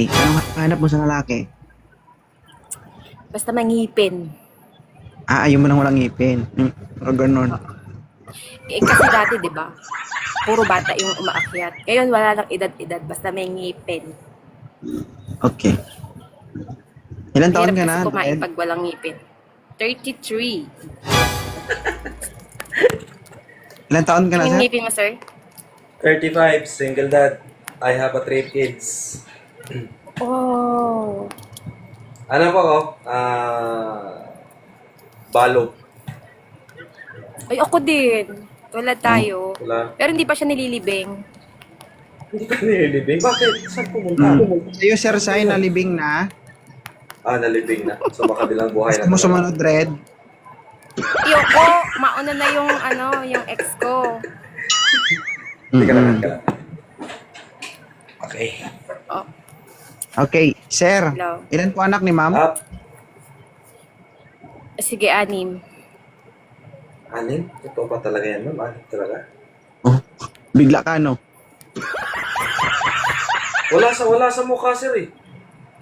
Anong hanap mo sa lalaki? Basta mangipin. Ayaw mo nang walang ngipin. O ganun. Kasi dati, di ba? Puro bata yung umaakyat. Ngayon, wala lang edad-edad. Basta may ngipin. Okay. Ilan taon Hirap ka kasi na, kumain Ed? pag walang ngipin. 33. Ilan taon ka na, Yung sir? ngipin mo, sir? 35, single dad. I have a 3 kids. Oh. Ano po ako? Balog. Ay, ako din. Wala tayo. Wala. Pero hindi pa siya nililibing. Hindi ka nililibing. Bakit? Saan pumunta? Sa'yo, sir, Sai, nalibing na. Nalibing na. So, makabilang buhay Gusto na. mo sumunod, Red? Yoko, mauna na yung, yung ex ko. Teka lang, teka lang. Okay. Oh, Okay, sir. hello. Ilan po anak ni ma'am? Up. Sige, 6. Anin? Ito pa talaga yan, ma'am? Anin talaga? Oh, bigla ka, no? Wala sa mukha, sir eh.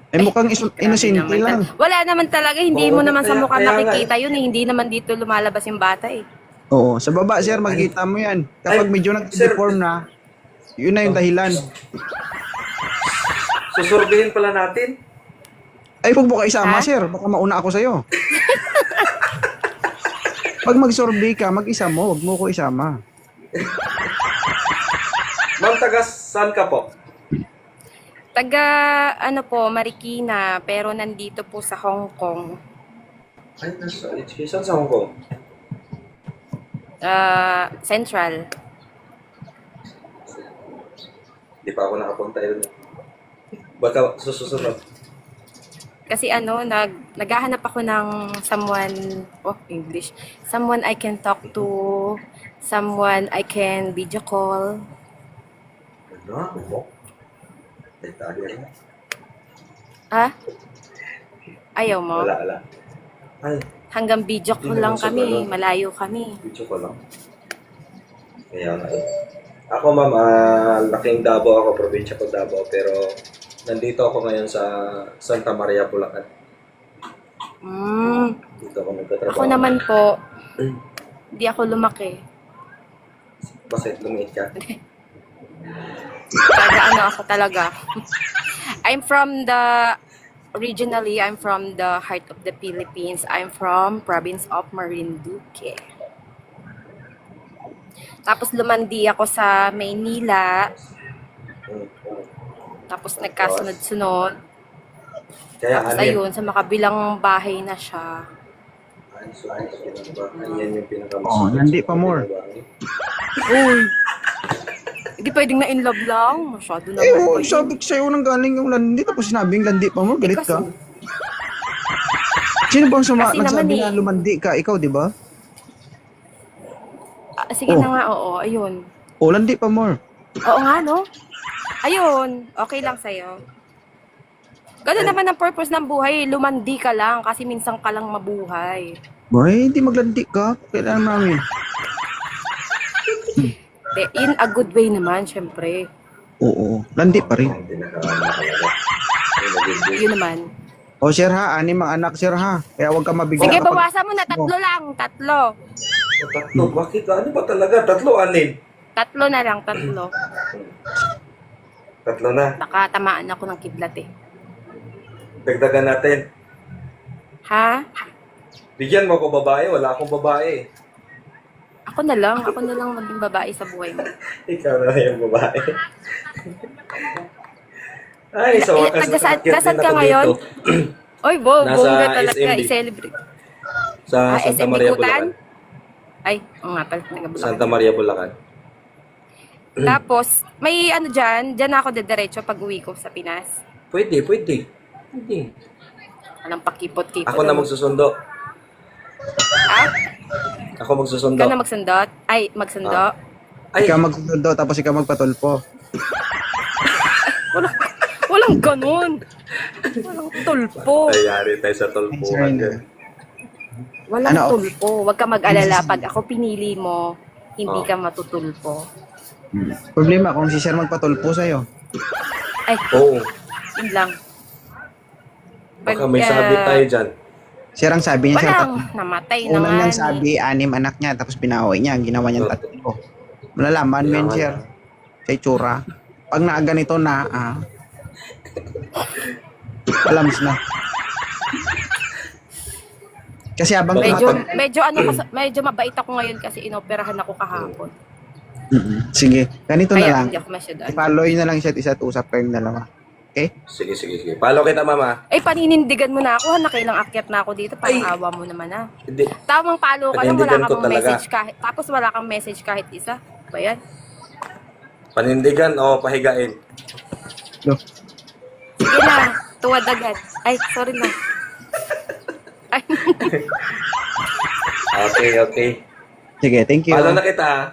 Mukhang Grabe inosente naman lang. Wala naman talaga. Hindi Oo, mo naman sa kaya- mukha kaya nga nakikita yun eh. Hindi naman dito lumalabas yung bata eh. Oo, sa baba, sir, makikita mo yan. Kapag Ay, medyo sir. nag-deform na, yun na yung dahilan. Susurbihin pala natin. Ay, huwag mo ka isama, Ha? sir. Baka mauna ako sa'yo. Pag mag-survey ka, mag-isa mo. Huwag mo ko isama. Ma'am, taga saan ka po? Taga, Marikina, pero nandito po sa Hong Kong. Ay, nasa HQ. Saan sa Hong Kong? Central. Hindi pa ako nakapunta yun. Baka susunod. Kasi naghahanap ako ng someone, English, someone I can talk to, someone I can video call. Ano? Detalye. Ah? Ayaw mo? Wala. Ay, Hanggang video call Hindi lang naman sa kami, ganun. malayo kami. video ko lang. Kaya nga eh. Ako ma'am, laking Davao ako, probinsya ko Davao, pero nandito ako ngayon sa Santa Maria, Bulacan. Dito ako nagtatrabaho. Ako naman po, hindi ako lumaki. Bakit lumiit ka? Ako talaga. Originally, I'm from the heart of the Philippines. I'm from province of Marinduque. Tapos lumandi ako sa Maynila. Tapos nagkasunod-sunod. Kaya Tapos ayun, sa makabilang bahay na siya. Yan yung pinakamas. Oo, landi pa more. Uy! Hindi pwedeng na in love lang. Masyado naman. Sabi ko sa'yo nang galing yung landi, tapos sinabing landi pa mo, galit ka. Sino bang Kasi nagsabi naman na lumandi ka? Ikaw, di ba? Sige Oh. na nga, oo. Ayun. O, landi pa more. Oo nga, no? Ayun. Okay lang sa'yo. Ganun naman ang purpose ng buhay. Lumandi ka lang kasi minsan ka lang mabuhay. Boy, hindi maglandi ka. Kailangan namin. In a good way naman, syempre. Oo, landi pa rin. Ang pinakamalala. Yun naman. O, sir ha, 6 ang anak, sir ha. Kaya huwag ka mabigla. Sige, kapag- bawasan mo na. 3 lang. 3. Tatlo, bakit? Ano ba talaga? Tatlo, anin? 3 na lang, 3. Tatlo na. Baka tamaan ako ng kidlat eh. Dagdagan natin. Ha? Bigyan mo ako babae, wala akong babae. Ako na lang maging babae sa buhay mo. Ikaw na yung babae. Ay, sa wakas Nasaan nakakit din ka ako ngayon? dito. Oy, Nasa bongga talaga. SMB. I-celebrate. Sa Santa SM Maria, Bikutan? Bulacan. Ay, oo nga pala. Nagabulakan. Santa Maria, Bulacan. Tapos, may dyan ako dediretso pag uwi ko sa Pinas. Pwede. Walang pakipot-kipot. Ako na magsusundo. Ha? Ako magsusundo. Ikaw na magsundot? Ay, magsundo? Ay, Ikaw magsundo, tapos ikaw magpatulpo. Walang ganun. Walang tulpo. yari tayo sa tulpuhan. Ay, Walang Ano? tulpo. Huwag ka mag-alala. Pag ako pinili mo, hindi ka matutulpo. Problema kung si sir magpatulpo sa'yo. Ay, Oo. Yun lang. Baka may sabit tayo dyan. Sir, ang sabi niya, sir, Walang namatay na unang nga. niyang sabi, 6 anak niya, tapos binawi niya, ginawa niyang 3. Malalaman mo yun, sir. Sa itsura. Pag nakaganito na, alams na. Kasi habang Medyo mabait ako ngayon kasi inoperahan ako kahapon. Sige, ganito na Kaya lang. hindi ako masyado. I-follow yun na lang isa't usap kayong dalawa. Okay? Sige. Follow kita, mama. Eh, paninindigan mo na ako. Nakailang akyat na ako dito. Parang awa mo naman na. Hindi. Tamang palo ka lang. Panindigan Wala ko kang talaga. message kahit. Tapos wala kang message kahit isa. Ba yan? Panindigan o pahigain? No. Sige na. Tuwad agad. Ay, sorry na. Ay. Okay. Sige, thank you. Follow na kita.